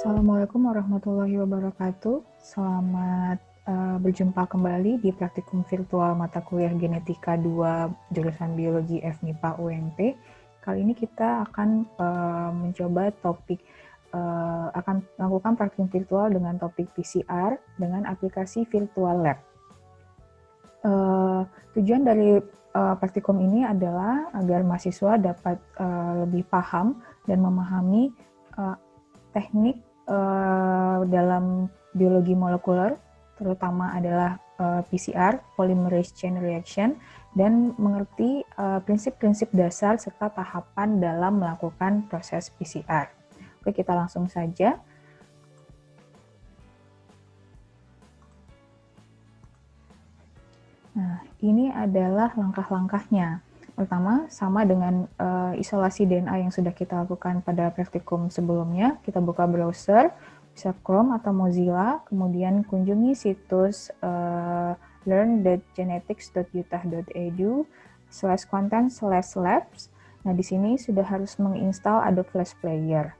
Assalamualaikum warahmatullahi wabarakatuh. Selamat berjumpa kembali di praktikum virtual mata kuliah Genetika 2 jurusan Biologi FMIPA UNT. Kali ini kita akan mencoba akan melakukan praktikum virtual dengan topik PCR dengan aplikasi Virtual Lab. Tujuan dari praktikum ini adalah agar mahasiswa dapat lebih paham dan memahami teknik dalam biologi molekuler, terutama adalah PCR, polymerase chain reaction, dan mengerti prinsip-prinsip dasar serta tahapan dalam melakukan proses PCR. Oke, kita langsung saja. Nah, ini adalah langkah-langkahnya. Pertama, sama dengan isolasi DNA yang sudah kita lakukan pada praktikum sebelumnya, kita buka browser, bisa Chrome atau Mozilla, kemudian kunjungi situs learn.genetics.utah.edu/content/labs. Nah, di sini sudah harus menginstal Adobe Flash Player.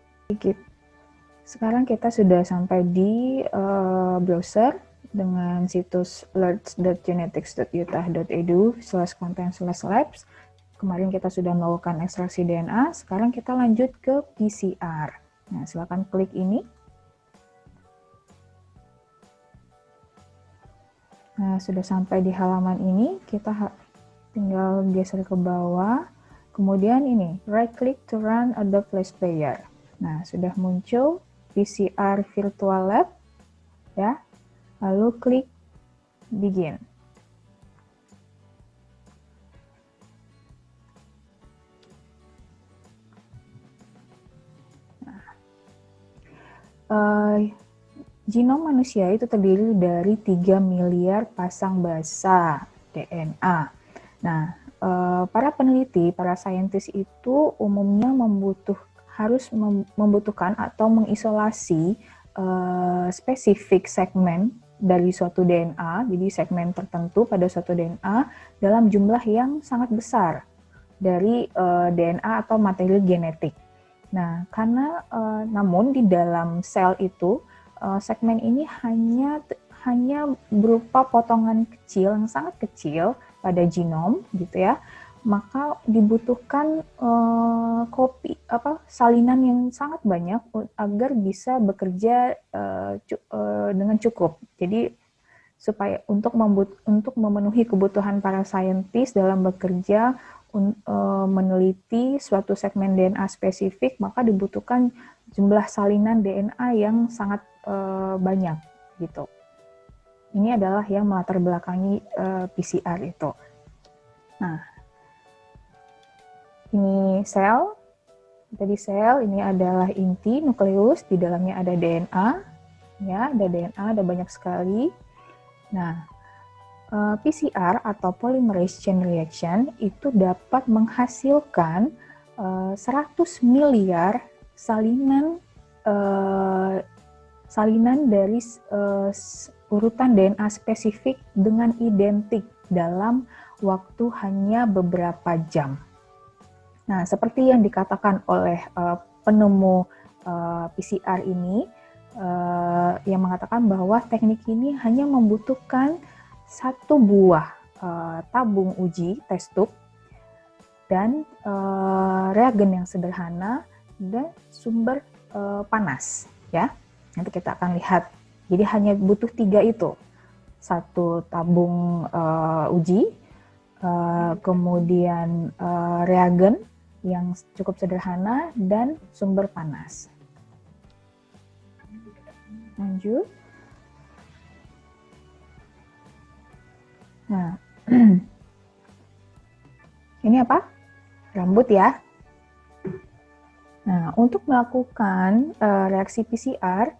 Sekarang kita sudah sampai di browser dengan situs learn.genetics.utah.edu/content/labs. Kemarin kita sudah melakukan ekstraksi DNA, sekarang kita lanjut ke PCR. Nah, silakan klik ini. Nah, sudah sampai di halaman ini, kita tinggal geser ke bawah. Kemudian ini, right click to run Adobe Flash Player. Nah, sudah muncul PCR Virtual Lab, ya. Lalu klik begin. Genom manusia itu terdiri dari 3 miliar pasang basa DNA. Nah, para peneliti, para saintis itu umumnya harus membutuhkan atau mengisolasi spesifik segmen dari suatu DNA, jadi segmen tertentu pada suatu DNA dalam jumlah yang sangat besar dari DNA atau materi genetik. Nah, namun di dalam sel itu segmen ini hanya berupa potongan kecil yang sangat kecil pada genom, gitu ya. Maka dibutuhkan salinan yang sangat banyak agar bisa bekerja dengan cukup. Jadi supaya untuk memenuhi kebutuhan para saintis dalam bekerja meneliti suatu segmen DNA spesifik, maka dibutuhkan jumlah salinan DNA yang sangat banyak gitu. Ini adalah yang melatar belakangi PCR itu. Nah, ini sel. Tadi sel, ini adalah inti nukleus, di dalamnya ada DNA, ya, ada DNA, ada banyak sekali. Nah, PCR atau polymerase chain reaction itu dapat menghasilkan 100 miliar salinan dari urutan DNA spesifik dengan identik dalam waktu hanya beberapa jam. Nah, seperti yang dikatakan oleh penemu PCR ini, yang mengatakan bahwa teknik ini hanya membutuhkan satu buah tabung uji test tube dan reagen yang sederhana dan sumber panas, ya. Nanti kita akan lihat. Jadi hanya butuh 3 itu, satu tabung uji, kemudian reagen yang cukup sederhana dan sumber panas. Lanjut. Nah, ini apa? Rambut ya. Nah, untuk melakukan reaksi PCR,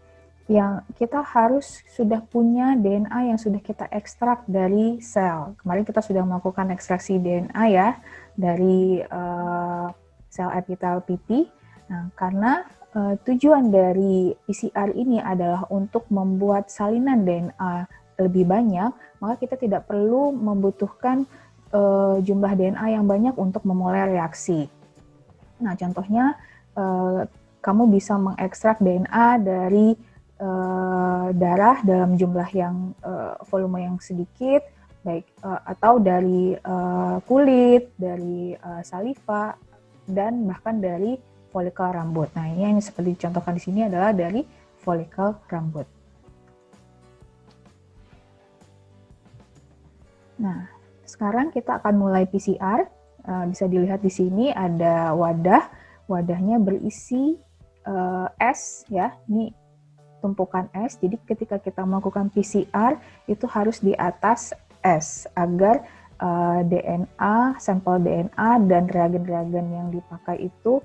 yang kita harus sudah punya DNA yang sudah kita ekstrak dari sel. Kemarin kita sudah melakukan ekstraksi DNA ya, dari sel epitel pipi. Nah, karena tujuan dari PCR ini adalah untuk membuat salinan DNA lebih banyak, maka kita tidak perlu membutuhkan jumlah DNA yang banyak untuk memulai reaksi. Nah, contohnya kamu bisa mengekstrak DNA dari darah dalam jumlah yang volume yang sedikit, baik atau dari kulit, dari saliva, dan bahkan dari folikel rambut. Nah, ini yang seperti dicontohkan di sini adalah dari folikel rambut. Nah, sekarang kita akan mulai PCR. Bisa dilihat di sini ada wadah. Wadahnya berisi es, ya. Ini tumpukan es. Jadi ketika kita melakukan PCR itu harus di atas es agar DNA, sampel DNA dan reagen-reagen yang dipakai itu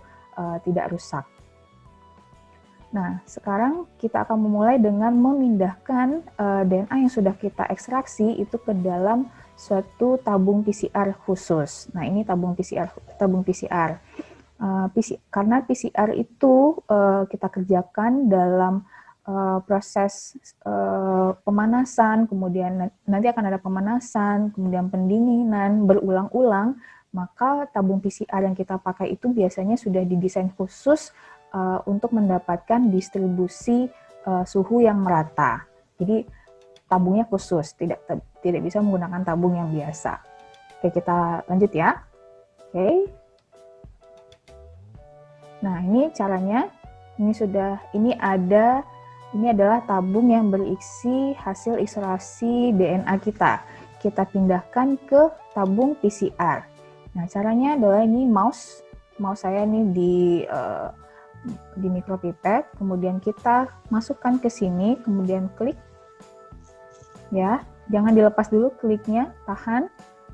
tidak rusak. Nah, sekarang kita akan memulai dengan memindahkan DNA yang sudah kita ekstraksi itu ke dalam suatu tabung PCR khusus. Nah, ini tabung PCR. Karena PCR itu kita kerjakan dalam proses pemanasan, kemudian nanti akan ada pemanasan, kemudian pendinginan berulang-ulang, maka tabung PCR yang kita pakai itu biasanya sudah didesain khusus untuk mendapatkan distribusi suhu yang merata. Jadi tabungnya khusus, tidak bisa menggunakan tabung yang biasa. Oke, kita lanjut ya. Oke. Nah, ini caranya. Ini adalah tabung yang berisi hasil ekstraksi DNA kita. Kita pindahkan ke tabung PCR. Nah, caranya adalah ini mouse saya ini di mikropipet, kemudian kita masukkan ke sini, kemudian klik, ya, jangan dilepas dulu kliknya, tahan,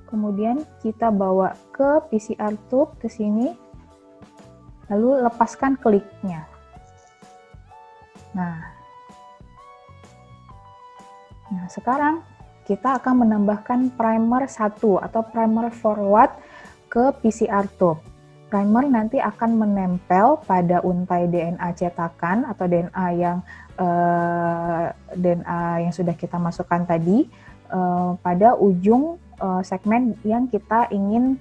kemudian kita bawa ke PCR tube ke sini, lalu lepaskan kliknya. Nah, sekarang kita akan menambahkan primer 1 atau primer forward ke PCR tube. Primer nanti akan menempel pada untai DNA cetakan atau DNA yang sudah kita masukkan tadi pada ujung segmen yang kita ingin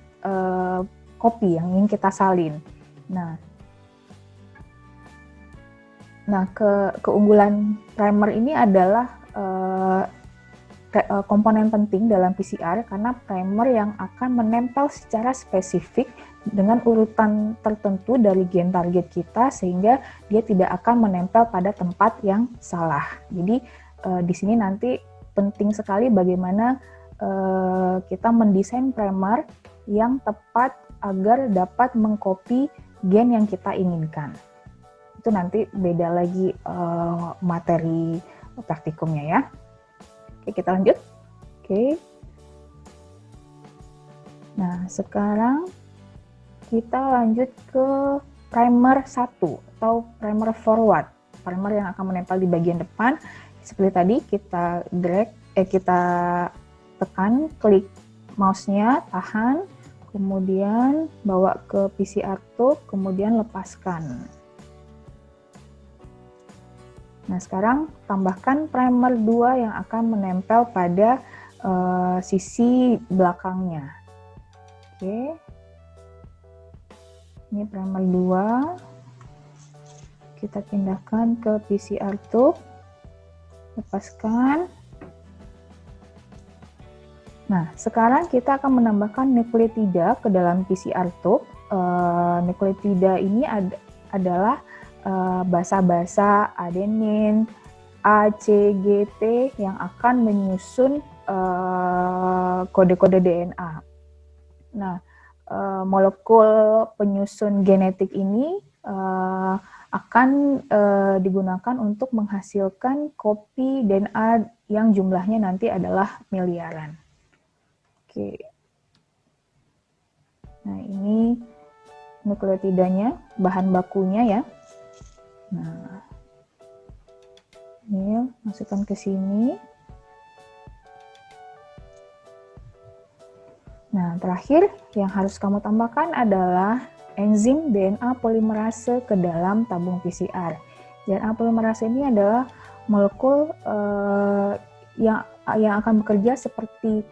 copy, yang ingin kita salin. Nah, keunggulan primer ini adalah komponen penting dalam PCR karena primer yang akan menempel secara spesifik dengan urutan tertentu dari gen target kita sehingga dia tidak akan menempel pada tempat yang salah. Jadi di sini nanti penting sekali bagaimana kita mendesain primer yang tepat agar dapat mengcopy gen yang kita inginkan. Itu nanti beda lagi materi praktikumnya ya. Oke, kita lanjut. Oke. Nah, sekarang kita lanjut ke primer 1 atau primer forward. Primer yang akan menempel di bagian depan. Seperti tadi kita kita tekan, klik mouse-nya, tahan, kemudian bawa ke PCR tube, kemudian lepaskan. Nah, sekarang tambahkan primer 2 yang akan menempel pada sisi belakangnya. Oke. Ini primer 2. Kita pindahkan ke PCR tube. Lepaskan. Nah, sekarang kita akan menambahkan nukleotida ke dalam PCR tube. Nukleotida ini adalah basa-basa adenin, A, C, G, T yang akan menyusun kode-kode DNA. Nah, molekul penyusun genetik ini akan digunakan untuk menghasilkan kopi DNA yang jumlahnya nanti adalah miliaran. Oke. Nah, ini nukleotidanya, bahan bakunya ya. Nah, ini masukkan ke sini. Nah, terakhir yang harus kamu tambahkan adalah enzim DNA polimerase ke dalam tabung PCR. DNA polimerase ini adalah molekul yang akan bekerja seperti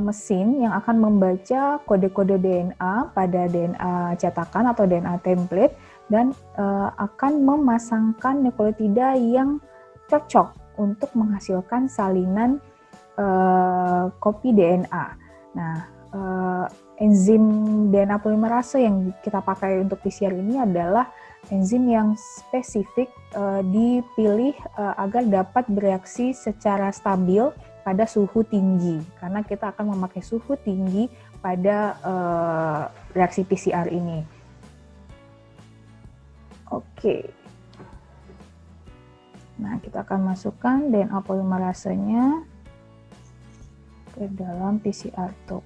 mesin yang akan membaca kode-kode DNA pada DNA cetakan atau DNA template dan akan memasangkan nukleotida yang cocok untuk menghasilkan salinan kopi DNA. Nah, enzim DNA polimerase yang kita pakai untuk PCR ini adalah enzim yang spesifik dipilih agar dapat bereaksi secara stabil pada suhu tinggi, karena kita akan memakai suhu tinggi pada reaksi PCR ini. Oke. Nah, kita akan masukkan DNA polimerasenya ke dalam PCR tube.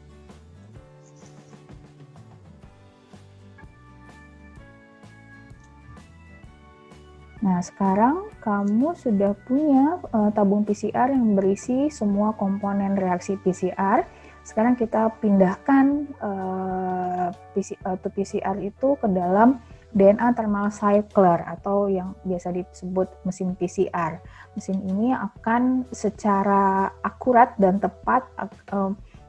Nah, sekarang kamu sudah punya tabung PCR yang berisi semua komponen reaksi PCR. Sekarang kita pindahkan tube PCR itu ke dalam DNA thermal cycler atau yang biasa disebut mesin PCR. Mesin ini akan secara akurat dan tepat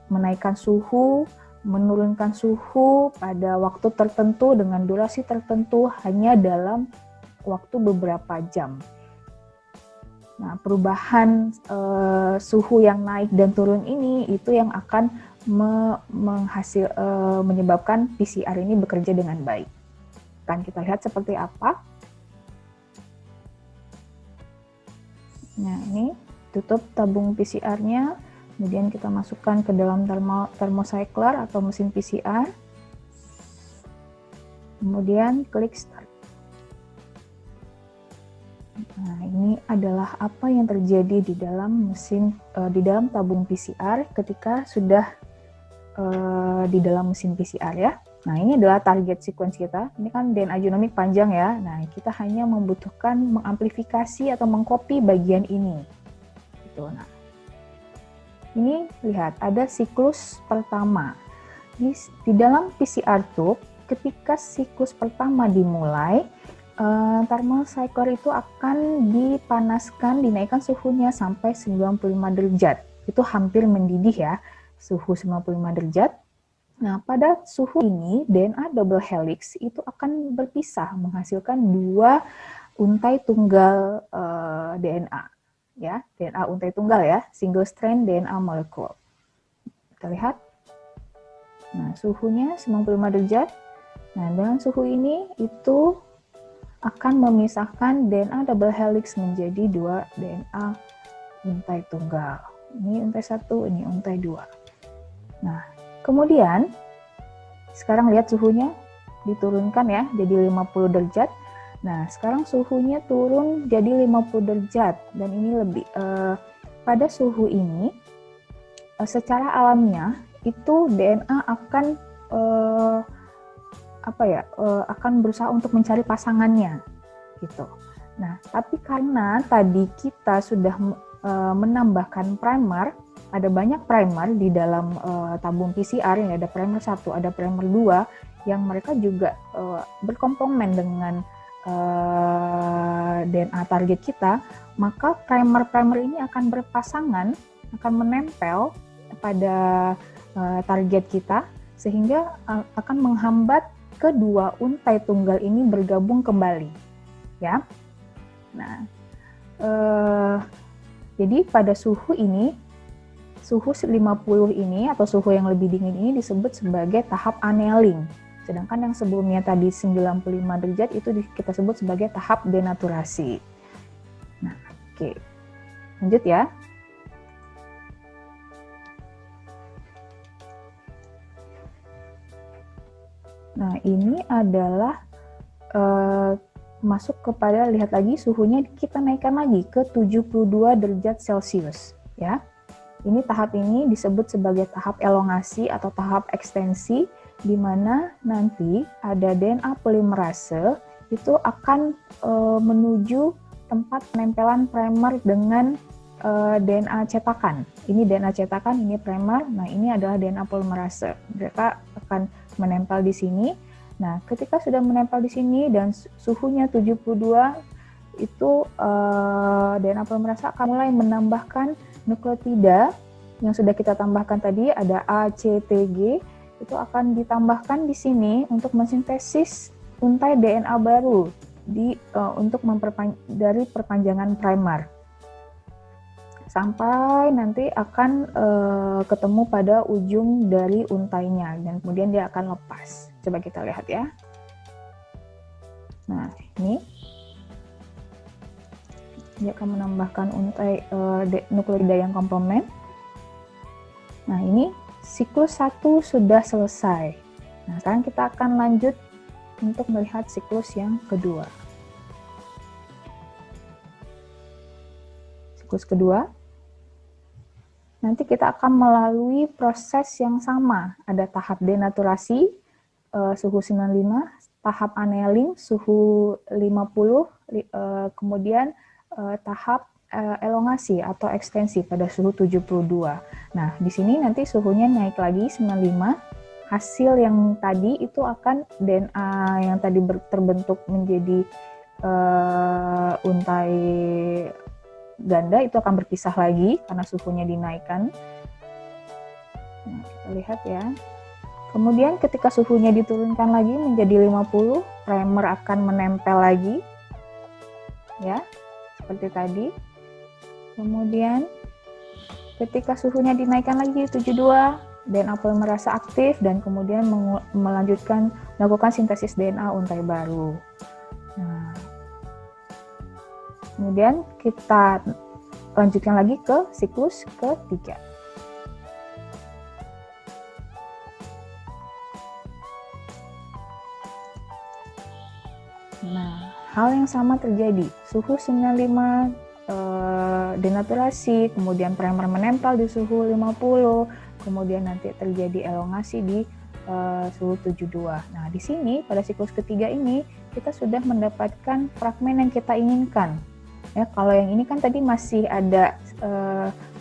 menaikkan suhu, menurunkan suhu pada waktu tertentu dengan durasi tertentu hanya dalam waktu beberapa jam. Nah, perubahan suhu yang naik dan turun ini itu yang akan menyebabkan PCR ini bekerja dengan baik. Akan kita lihat seperti apa. Nah, ini tutup tabung PCR-nya, kemudian kita masukkan ke dalam thermocycler atau mesin PCR. Kemudian klik start. Nah, ini adalah apa yang terjadi di dalam di dalam tabung PCR ketika sudah di dalam mesin PCR ya. Nah, ini adalah target sequence kita. Ini kan DNA genomik panjang ya. Nah, kita hanya membutuhkan mengamplifikasi atau mengcopy bagian ini. Gitu. Nah, ini lihat ada siklus pertama. Di dalam PCR tube, ketika siklus pertama dimulai, thermal cycler itu akan dipanaskan, dinaikkan suhunya sampai 95 derajat. Itu hampir mendidih ya, suhu 95 derajat. Nah, pada suhu ini DNA double helix itu akan berpisah menghasilkan dua untai tunggal DNA ya, DNA untai tunggal ya, single strand DNA molecule. Kita lihat. Nah, suhunya 95 derajat. Nah, dengan suhu ini itu akan memisahkan DNA double helix menjadi dua DNA untai tunggal. Ini untai satu, ini untai dua. Nah, kemudian sekarang lihat suhunya diturunkan ya, jadi 50 derajat. Nah, sekarang suhunya turun jadi 50 derajat dan ini lebih pada suhu ini secara alamiah itu DNA akan akan berusaha untuk mencari pasangannya gitu. Nah, tapi karena tadi kita sudah menambahkan primer, ada banyak primer di dalam tabung PCR, yang ada primer 1, ada primer 2 yang mereka juga berkomplemen dengan DNA target kita, maka primer-primer ini akan berpasangan, akan menempel pada target kita sehingga akan menghambat kedua untai tunggal ini bergabung kembali, ya. Nah, jadi pada suhu ini, suhu 50 ini atau suhu yang lebih dingin ini disebut sebagai tahap annealing. Sedangkan yang sebelumnya tadi 95 derajat itu kita sebut sebagai tahap denaturasi. Nah, oke. Lanjut ya. Nah, ini adalah masuk kepada, lihat lagi suhunya kita naikkan lagi ke 72 derajat Celcius ya. Ini tahap ini disebut sebagai tahap elongasi atau tahap ekstensi, di mana nanti ada DNA polimerase itu akan menuju tempat penempelan primer dengan DNA cetakan. Ini DNA cetakan, ini primer. Nah, ini adalah DNA polimerase. Mereka akan menempel di sini. Nah, ketika sudah menempel di sini dan suhunya 72, itu DNA polimerase akan mulai menambahkan nukleotida yang sudah kita tambahkan tadi, ada A, C, T, G, itu akan ditambahkan di sini untuk mensintesis untai DNA baru untuk dari perpanjangan primer sampai nanti akan ketemu pada ujung dari untainya dan kemudian dia akan lepas. Coba kita lihat ya. Nah, ini dia akan menambahkan untai nukleotida yang komplement. Nah, ini siklus 1 sudah selesai. Nah, sekarang kita akan lanjut untuk melihat siklus yang kedua. Siklus kedua, nanti kita akan melalui proses yang sama. Ada tahap denaturasi, suhu 95, tahap annealing, suhu 50, kemudian tahap elongasi atau ekstensi pada suhu 72. Nah, di sini nanti suhunya naik lagi 95. Hasil yang tadi itu akan DNA yang tadi terbentuk menjadi untai ganda itu akan berpisah lagi karena suhunya dinaikkan. Nah, kita lihat ya. Kemudian ketika suhunya diturunkan lagi menjadi 50, primer akan menempel lagi. Ya, seperti tadi. Kemudian ketika suhunya dinaikkan lagi 72, DNA polimerase aktif dan kemudian melakukan sintesis DNA untai baru. Nah, kemudian kita lanjutkan lagi ke siklus ketiga. Nah, hal yang sama terjadi. Suhu 95 denaturasi, kemudian primer menempel di suhu 50, kemudian nanti terjadi elongasi di suhu 72. Nah, di sini pada siklus ketiga ini kita sudah mendapatkan fragmen yang kita inginkan. Ya, kalau yang ini kan tadi masih ada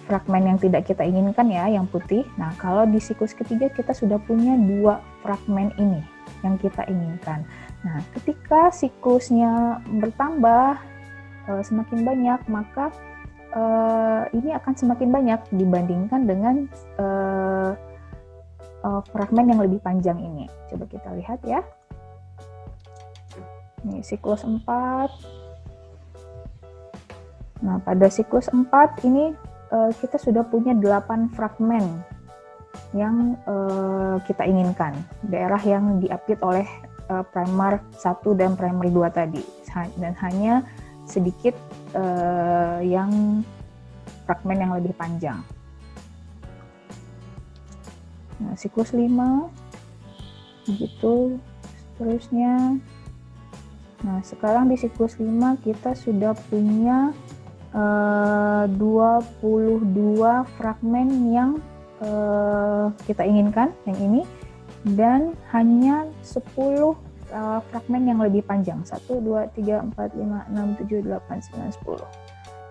fragmen yang tidak kita inginkan ya, yang putih. Nah, kalau di siklus ketiga kita sudah punya 2 fragmen ini yang kita inginkan. Nah, ketika siklusnya bertambah semakin banyak, maka ini akan semakin banyak dibandingkan dengan fragmen yang lebih panjang ini. Coba kita lihat ya. Ini siklus 4. Nah, pada siklus 4 ini kita sudah punya 8 fragmen yang kita inginkan. Daerah yang diapit oleh primer 1 dan primer 2 tadi. Dan hanya sedikit yang fragmen yang lebih panjang. Nah, siklus 5 begitu seterusnya. Nah, sekarang di siklus 5 kita sudah punya 22 fragmen yang kita inginkan, yang ini, dan hanya 10 fragmen yang lebih panjang. 1, 2, 3, 4, 5, 6, 7, 8, 9, 10.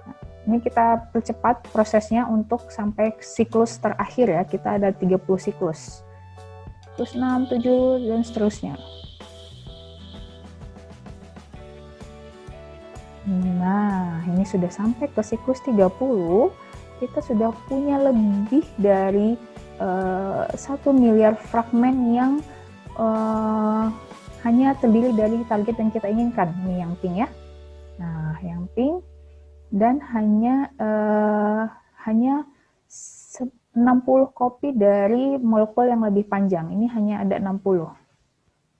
Nah, ini kita percepat prosesnya untuk sampai siklus terakhir ya. Kita ada 30 siklus. Siklus 6, 7, dan seterusnya. Nah, ini sudah sampai ke siklus 30. Kita sudah punya lebih dari 1 miliar fragmen yang hanya terdiri dari target yang kita inginkan. Ini yang pink ya. Nah, yang pink, dan hanya 60 kopi dari molekul yang lebih panjang. Ini hanya ada 60.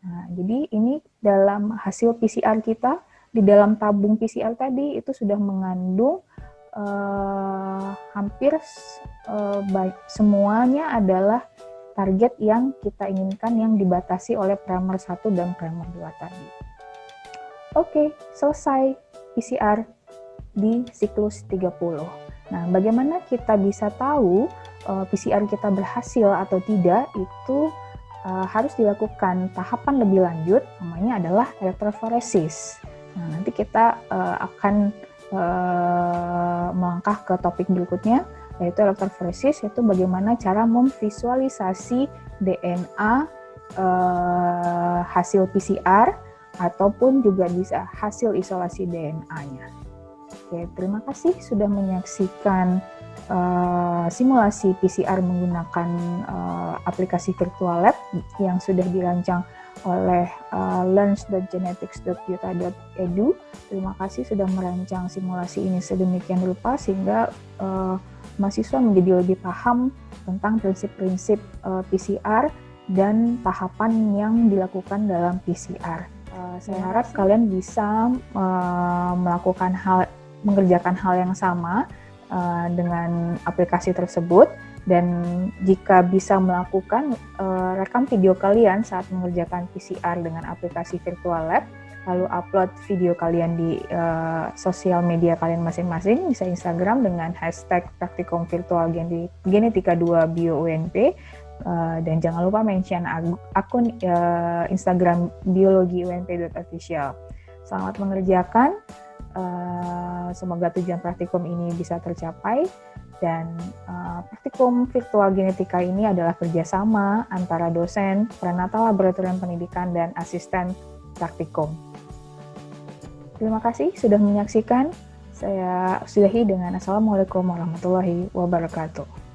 Nah, jadi ini dalam hasil PCR kita, di dalam tabung PCR tadi itu sudah mengandung hampir semuanya adalah target yang kita inginkan yang dibatasi oleh primer 1 dan primer 2 tadi. Oke, selesai PCR di siklus 30. Nah, bagaimana kita bisa tahu PCR kita berhasil atau tidak? Itu harus dilakukan tahapan lebih lanjut, namanya adalah elektroforesis. Nah, nanti kita akan melangkah ke topik berikutnya, yaitu elektroforesis, yaitu bagaimana cara memvisualisasi DNA hasil PCR ataupun juga bisa hasil isolasi DNA-nya. Oke, terima kasih sudah menyaksikan simulasi PCR menggunakan aplikasi Virtual Lab yang sudah dirancang oleh learns.genetics.yuta.edu. Terima kasih sudah merancang simulasi ini sedemikian rupa sehingga mahasiswa menjadi lebih paham tentang prinsip-prinsip PCR dan tahapan yang dilakukan dalam PCR. Saya harap kalian bisa mengerjakan hal yang sama dengan aplikasi tersebut, dan jika bisa melakukan rekam video kalian saat mengerjakan PCR dengan aplikasi Virtual Lab, lalu upload video kalian di sosial media kalian masing-masing, bisa Instagram dengan hashtag Praktikum Virtual Genetika 2 Bio UNP, dan jangan lupa mention akun Instagram biologiunp.official. Selamat mengerjakan. Semoga tujuan praktikum ini bisa tercapai, dan praktikum virtual genetika ini adalah kerjasama antara dosen, prenatal laboratorium pendidikan, dan asisten praktikum. Terima kasih sudah menyaksikan. Saya sudahi dengan Assalamualaikum warahmatullahi wabarakatuh.